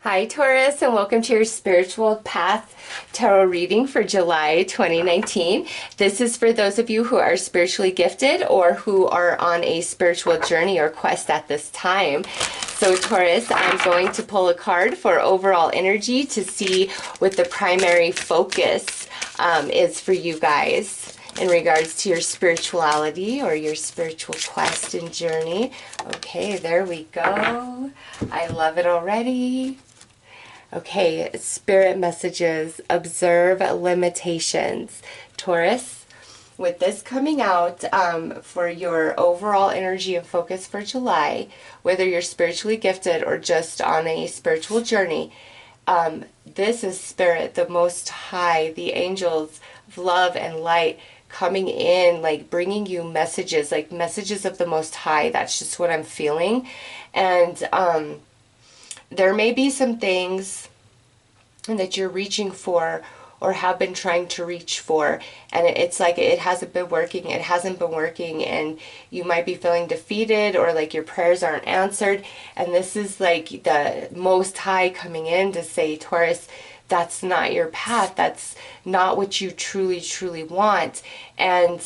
Hi, Taurus, and welcome to your Spiritual Path Tarot reading for July 2019. This is for those of you who are spiritually gifted or who are on a spiritual journey or quest at this time. So, Taurus, I'm going to pull a card for overall energy to see what the primary focus is for you guys in regards to your spirituality or your spiritual quest and journey. Okay, there we go. I love it already. Okay, spirit messages, observe limitations. Taurus, with this coming out for your overall energy and focus for July, whether you're spiritually gifted or just on a spiritual journey, this is Spirit, the Most High, the angels of love and light coming in, like bringing you messages, like messages of the Most High. That's just what I'm feeling. And there may be some things that you're reaching for or have been trying to reach for, and it's like it hasn't been working, and you might be feeling defeated or like your prayers aren't answered. And this is like the Most High coming in to say, Taurus, that's not your path. That's not what you truly want. And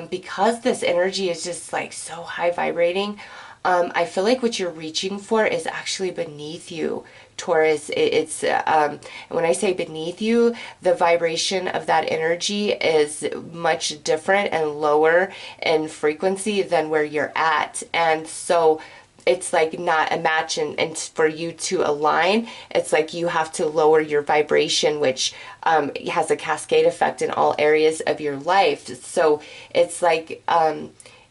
because this energy is just like so high vibrating, I feel like what you're reaching for is actually beneath you, Taurus. It's when I say beneath you, the vibration of that energy is much different and lower in frequency than where you're at. And so it's like not a match, and for you to align, it's like you have to lower your vibration, which has a cascade effect in all areas of your life. So it's like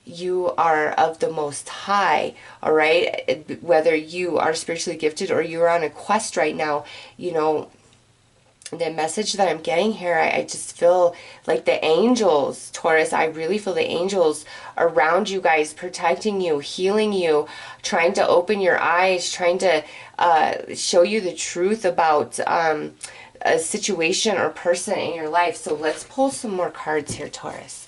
you are of the Most High, all right? Whether you are spiritually gifted or you're on a quest right now, you know, the message that I'm getting here, I just feel like the angels, Taurus, I really feel the angels around you guys, protecting you, healing you, trying to open your eyes, trying to show you the truth about a situation or person in your life. So let's pull some more cards here, Taurus.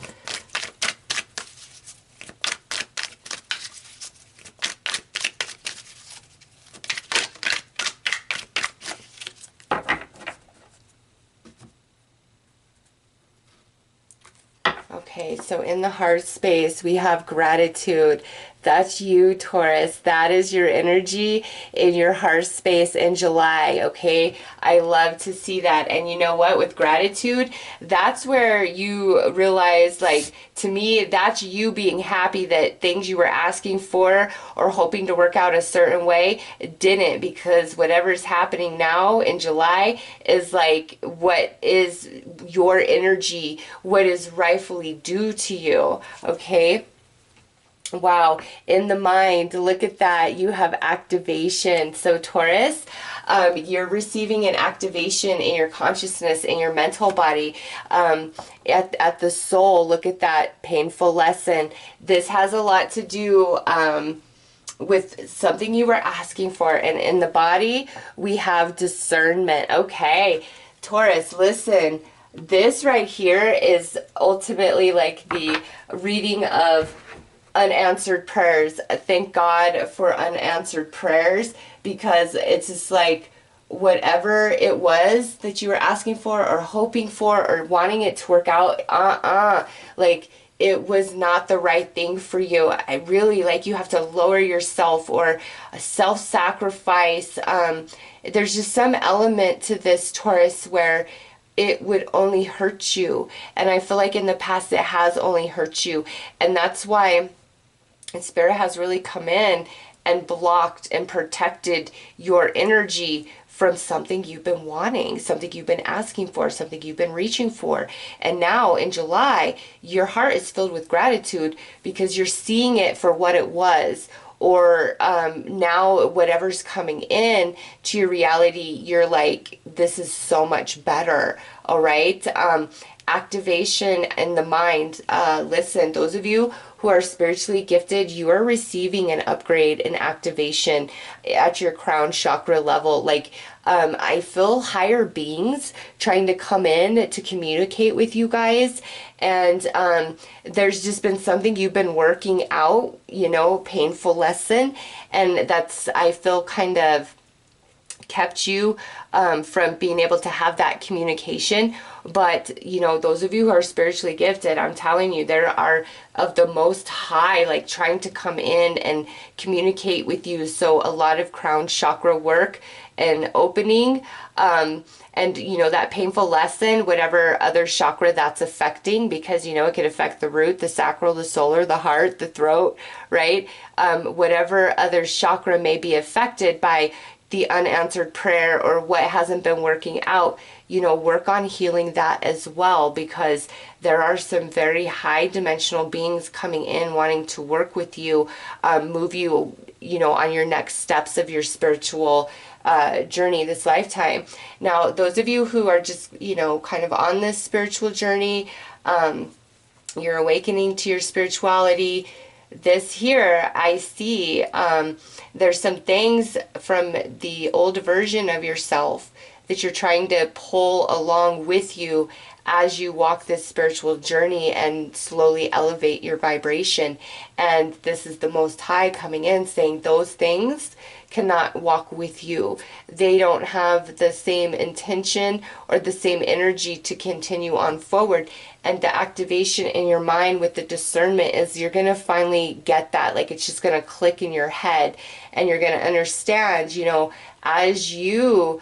Okay, so in the heart space, we have gratitude. That's you, Taurus. That is your energy in your heart space in July, okay? I love to see that. And you know what? With gratitude, that's where you realize, like, to me, that's you being happy that things you were asking for or hoping to work out a certain way didn't, because whatever's happening now in July is like what is your energy, what is rightfully due to you, okay? Wow, in the mind, look at that. You have activation. So Taurus, you're receiving an activation in your consciousness, in your mental body, at the soul. Look at that painful lesson. This has a lot to do with something you were asking for. And in the body, we have discernment. Okay, Taurus, listen. This right here is ultimately like the reading of unanswered prayers. Thank God for unanswered prayers, because it's just like whatever it was that you were asking for or hoping for or wanting it to work out, like it was not the right thing for you. I really, like, you have to lower yourself or self-sacrifice. There's just some element to this, Taurus, where it would only hurt you. And I feel like in the past it has only hurt you. And that's why Spirit has really come in and blocked and protected your energy from something you've been wanting, something you've been asking for, something you've been reaching for. And now in July, your heart is filled with gratitude because you're seeing it for what it was. Or now whatever's coming in to your reality, you're like, this is so much better, all right? Activation in the mind. Listen, those of you who are spiritually gifted, you are receiving an upgrade, an activation at your crown chakra level. Like, I feel higher beings trying to come in to communicate with you guys. And there's just been something you've been working out, you know, painful lesson. And that's, I feel, kind of kept you from being able to have that communication. But, you know, those of you who are spiritually gifted, I'm telling you, there are of the most high, like trying to come in and communicate with you. So a lot of crown chakra work and opening, and, you know, that painful lesson, whatever other chakra that's affecting, because, you know, it could affect the root, the sacral, the solar, the heart, the throat, right? Whatever other chakra may be affected by the unanswered prayer or what hasn't been working out, you know, work on healing that as well, because there are some very high dimensional beings coming in wanting to work with you, move you, you know, on your next steps of your spiritual journey this lifetime. Now, those of you who are just, you know, kind of on this spiritual journey, you're awakening to your spirituality. This here, I see there's some things from the old version of yourself that you're trying to pull along with you as you walk this spiritual journey and slowly elevate your vibration. And this is the Most High coming in saying those things cannot walk with you. They don't have the same intention or the same energy to continue on forward. And the activation in your mind with the discernment is you're going to finally get that. Like, it's just going to click in your head, and you're going to understand, you know, as you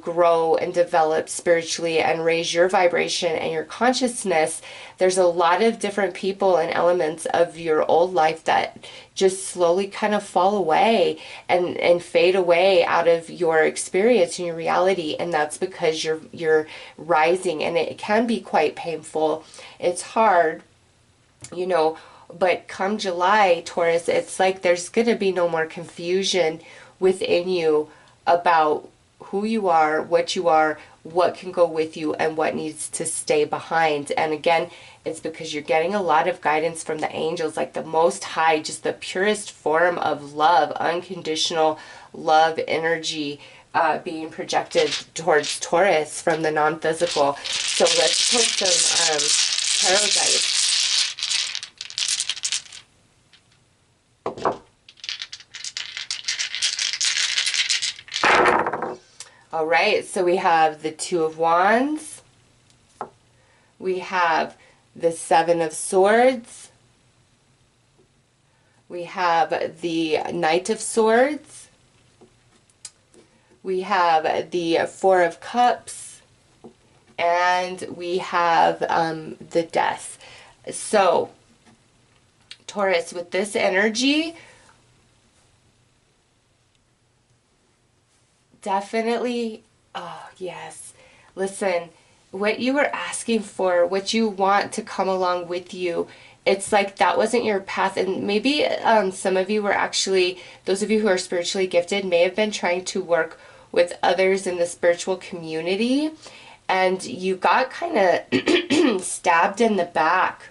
grow and develop spiritually and raise your vibration and your consciousness, there's a lot of different people and elements of your old life that just slowly kind of fall away and fade away out of your experience and your reality. And that's because you're rising, and it can be quite painful. It's hard, you know, but come July, Taurus, it's like there's going to be no more confusion within you about who you are, what can go with you, and what needs to stay behind. And again, it's because you're getting a lot of guidance from the angels, like the Most High, just the purest form of love, unconditional love energy being projected towards Taurus from the non-physical. So let's put some tarot dice. All right, so we have the Two of Wands, we have the Seven of Swords, we have the Knight of Swords, we have the Four of Cups, and we have the Death. So, Taurus, with this energy, definitely, oh yes, listen, what you were asking for, what you want to come along with you, it's like that wasn't your path. And maybe some of you were actually, those of you who are spiritually gifted may have been trying to work with others in the spiritual community, and you got kind of stabbed in the back,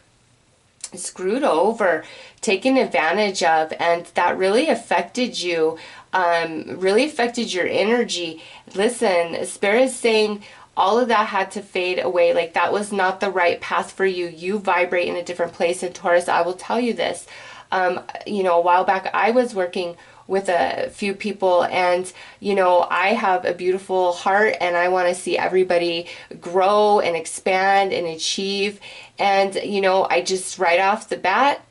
screwed over, taken advantage of, and that really affected you, really affected your energy. Listen, Spirit is saying all of that had to fade away. Like, that was not the right path for you. You vibrate in a different place. And Taurus, I will tell you this, you know, a while back I was working with a few people, and you know, I have a beautiful heart and I want to see everybody grow and expand and achieve. And you know, I just right off the bat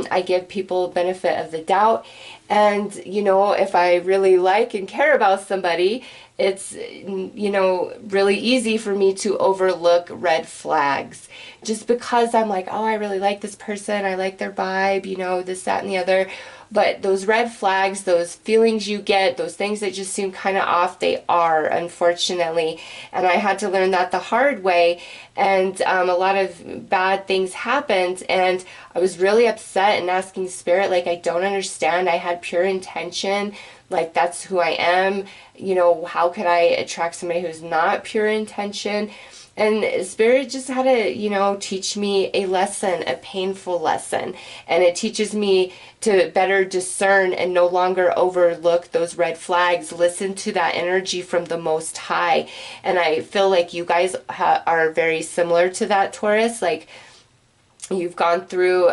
I give people benefit of the doubt. And you know, if I really like and care about somebody, it's, you know, really easy for me to overlook red flags just because I'm like, oh, I really like this person, I like their vibe, you know, this, that, and the other. But those red flags, those feelings you get, those things that just seem kind of off, they are, unfortunately. And I had to learn that the hard way. And a lot of bad things happened. And I was really upset and asking Spirit, like, I don't understand. I had pure intention. Like, that's who I am. You know, how could I attract somebody who's not pure intention? And Spirit just had to, you know, teach me a lesson, a painful lesson. And it teaches me to better discern and no longer overlook those red flags. Listen to that energy from the Most High. And I feel like you guys are very similar to that, Taurus. Like, you've gone through,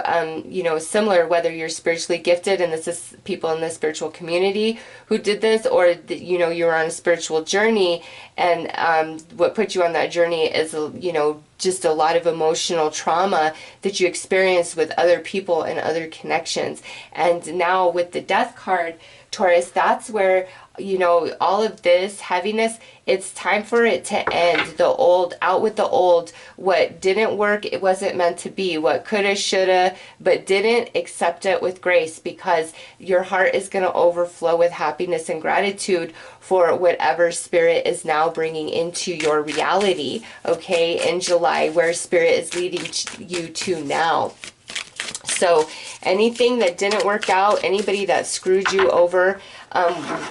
you know, similar, whether you're spiritually gifted, and this is people in the spiritual community who did this, or, you know, you're on a spiritual journey, and what put you on that journey is, you know, just a lot of emotional trauma that you experienced with other people and other connections. And now with the death card, Taurus, that's where, you know, all of this heaviness, it's time for it to end. The old, out with the old. What didn't work, it wasn't meant to be. What coulda, shoulda, but didn't, accept it with grace, because your heart is going to overflow with happiness and gratitude for whatever spirit is now bringing into your reality, okay, in July, where spirit is leading you to now. So anything that didn't work out, anybody that screwed you over,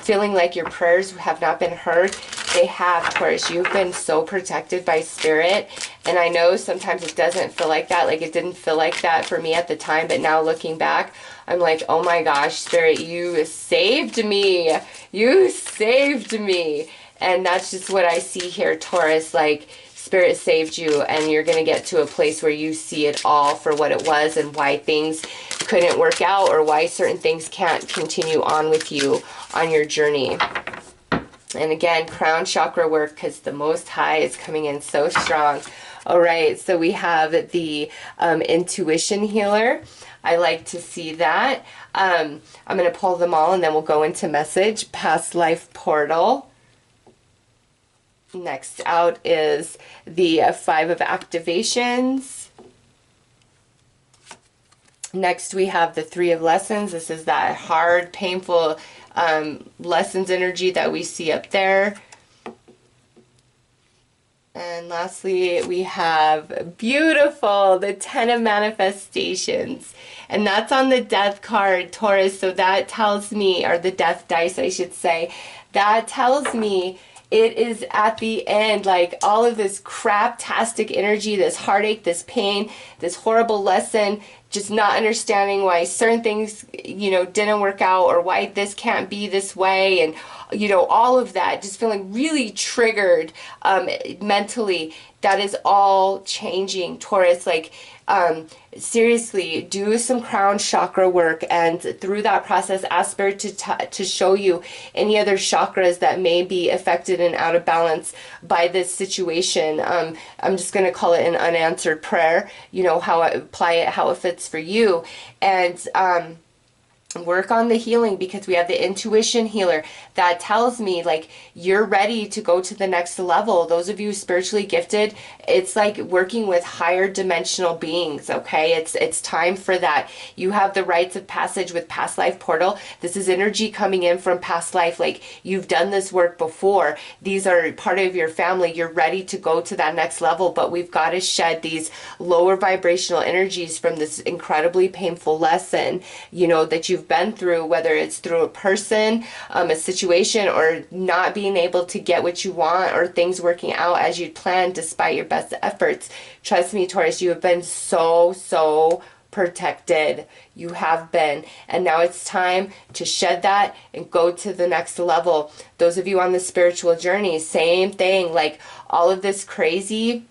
feeling like your prayers have not been heard, they have, Taurus. You've been so protected by spirit. And I know sometimes it doesn't feel like that. Like, it didn't feel like that for me at the time. But now looking back, I'm like, oh my gosh, spirit, you saved me. You saved me. And that's just what I see here, Taurus. Like, spirit saved you, and you're going to get to a place where you see it all for what it was, and why things couldn't work out, or why certain things can't continue on with you on your journey. And again, crown chakra work, because the Most High is coming in so strong. All right, so we have the intuition healer. I like to see that. I'm going to pull them all, and then we'll go into message. Past life portal. Next out is the 5 of activations. Next we have the 3 of lessons. This is that hard, painful lessons energy that we see up there. And lastly, we have beautiful, the 10 of manifestations. And that's on the death card, Taurus. So that tells me, or the death dice, I should say, that tells me it is at the end, like all of this craptastic energy, this heartache, this pain, this horrible lesson, just not understanding why certain things, you know, didn't work out, or why this can't be this way, and, you know, all of that, just feeling really triggered mentally. That is all changing, Taurus. Like, seriously, do some crown chakra work, and through that process, ask Spirit to show you any other chakras that may be affected and out of balance by this situation. I'm just going to call it an unanswered prayer, you know, how I apply it, how it fits for you. And work on the healing, because we have the intuition healer that tells me, like, you're ready to go to the next level. Those of you spiritually gifted, it's like working with higher dimensional beings, okay? It's time for that. You have the rites of passage with past life portal. This is energy coming in from past life. Like, you've done this work before. These are part of your family. You're ready to go to that next level, but we've got to shed these lower vibrational energies from this incredibly painful lesson, you know, that you've been through, whether it's through a person, a situation, or not being able to get what you want, or things working out as you'd planned despite your best efforts. Trust me, Taurus, you have been so protected. You have been. And now it's time to shed that and go to the next level. Those of you on the spiritual journey, same thing. Like, all of this crazy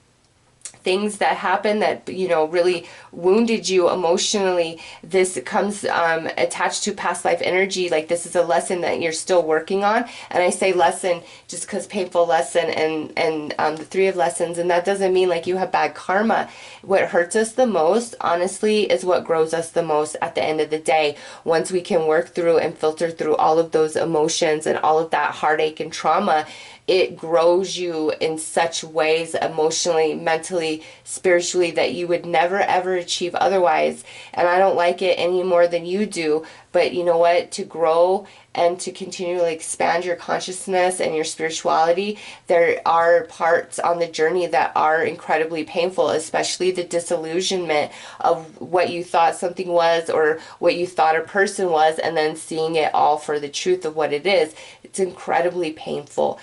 things that happen that, you know, really wounded you emotionally, this comes attached to past life energy. Like, this is a lesson that you're still working on. And I say lesson just because painful lesson, and the 3 of lessons, and that doesn't mean like you have bad karma. What hurts us the most, honestly, is what grows us the most at the end of the day. Once we can work through and filter through all of those emotions and all of that heartache and trauma, it grows you in such ways, emotionally, mentally, spiritually, that you would never ever achieve otherwise. And I don't like it any more than you do. But you know what? To grow and to continually expand your consciousness and your spirituality, there are parts on the journey that are incredibly painful, especially the disillusionment of what you thought something was, or what you thought a person was, and then seeing it all for the truth of what it is. It's incredibly painful.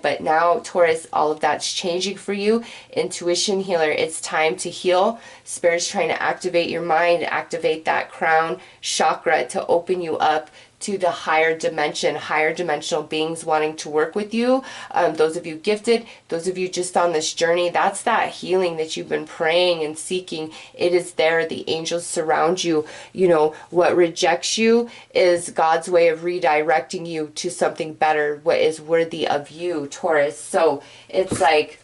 But now, Taurus, all of that's changing for you. Intuition healer, it's time to heal. Spirit's trying to activate your mind, activate that crown chakra to open you up to the higher dimension, higher dimensional beings wanting to work with you. Those of you gifted, those of you just on this journey, that's that healing that you've been praying and seeking. It is there. The angels surround you. You know, what rejects you is God's way of redirecting you to something better, what is worthy of you, Taurus. So it's like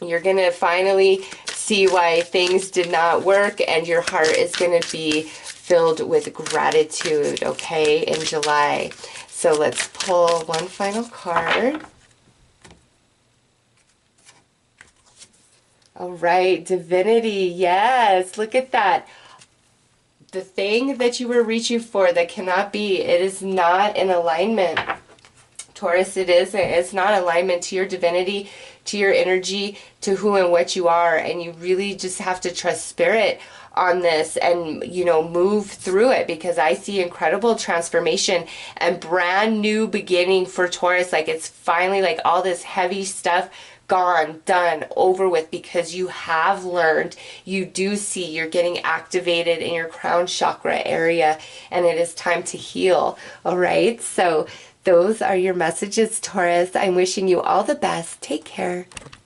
you're going to finally see why things did not work, and your heart is going to be filled with gratitude, okay, in July. So let's pull one final card. All right, divinity, yes, look at that. The thing that you were reaching for that cannot be, it is not in alignment. Taurus, it isn't. It's not alignment to your divinity, to your energy, to who and what you are. And you really just have to trust spirit on this and, you know, move through it, because I see incredible transformation and brand new beginning for Taurus. Like, it's finally like all this heavy stuff gone, done, over with, because you have learned, you do see, you're getting activated in your crown chakra area, and it is time to heal. All right, so those are your messages, Taurus. I'm wishing you all the best. Take care.